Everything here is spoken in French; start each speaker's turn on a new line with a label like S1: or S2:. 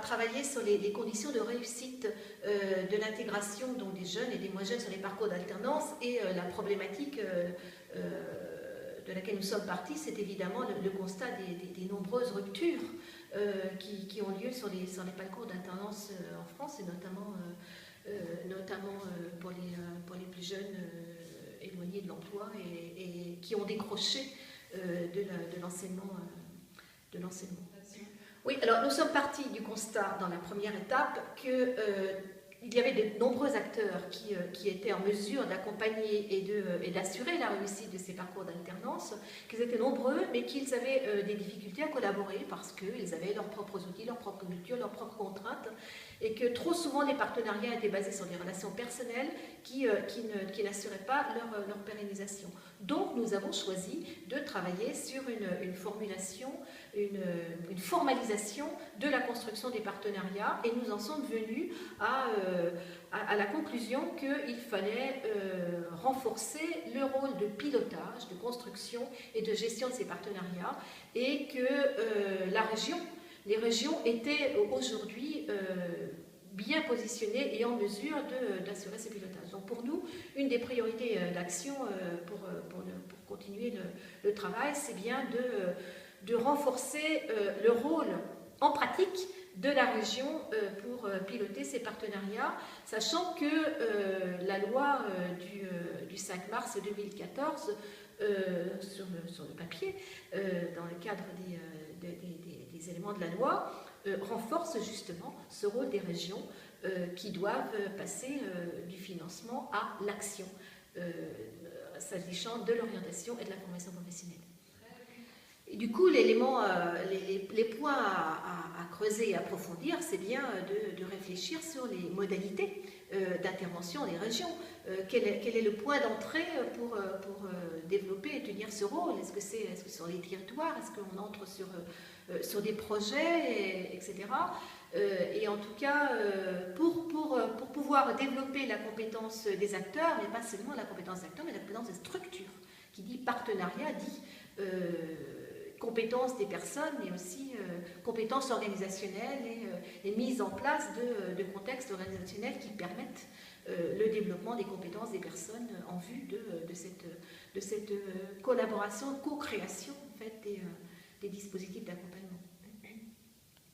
S1: travaillé sur les conditions de réussite de l'intégration des jeunes et des moins jeunes sur les parcours d'alternance, et la problématique de laquelle nous sommes partis, c'est évidemment le constat des nombreuses ruptures qui ont lieu sur les parcours d'alternance en France, et notamment pour les plus jeunes éloignés de l'emploi et qui ont décroché de l'enseignement. Oui, alors nous sommes partis du constat dans la première étape que il y avait de nombreux acteurs qui étaient en mesure d'accompagner et d'assurer la réussite de ces parcours d'alternance, qu'ils étaient nombreux, mais qu'ils avaient des difficultés à collaborer parce qu'ils avaient leurs propres outils, leur propre culture, leurs propres contraintes, et que trop souvent les partenariats étaient basés sur des relations personnelles qui n'assuraient pas leur pérennisation. Donc nous avons choisi de travailler sur une formulation, une formalisation de la construction des partenariats, et nous en sommes venus à la conclusion qu'il fallait renforcer le rôle de pilotage, de construction et de gestion de ces partenariats, et que les régions étaient aujourd'hui bien positionnées et en mesure d'assurer ce pilotage. Donc pour nous, une des priorités d'action pour continuer le travail, c'est bien de renforcer le rôle en pratique de la région pour piloter ces partenariats, sachant que la loi du 5 mars 2014, sur le papier, dans le cadre des éléments de la loi, renforce justement ce rôle des régions qui doivent passer du financement à l'action, s'agissant de l'orientation et de la formation professionnelle. Et du coup, les points à creuser et approfondir, c'est bien de réfléchir sur les modalités d'intervention des régions. Quel est le point d'entrée pour développer et tenir ce rôle? Est-ce que c'est sur les territoires? Est-ce qu'on entre sur des projets, etc. Et en tout cas, pour pouvoir développer la compétence des acteurs, mais pas seulement la compétence des acteurs, mais la compétence des structures. Qui dit partenariat dit compétences des personnes, mais aussi compétences organisationnelles et mise en place de contextes organisationnels qui permettent le développement des compétences des personnes en vue de cette collaboration, co-création en fait, des dispositifs d'accompagnement.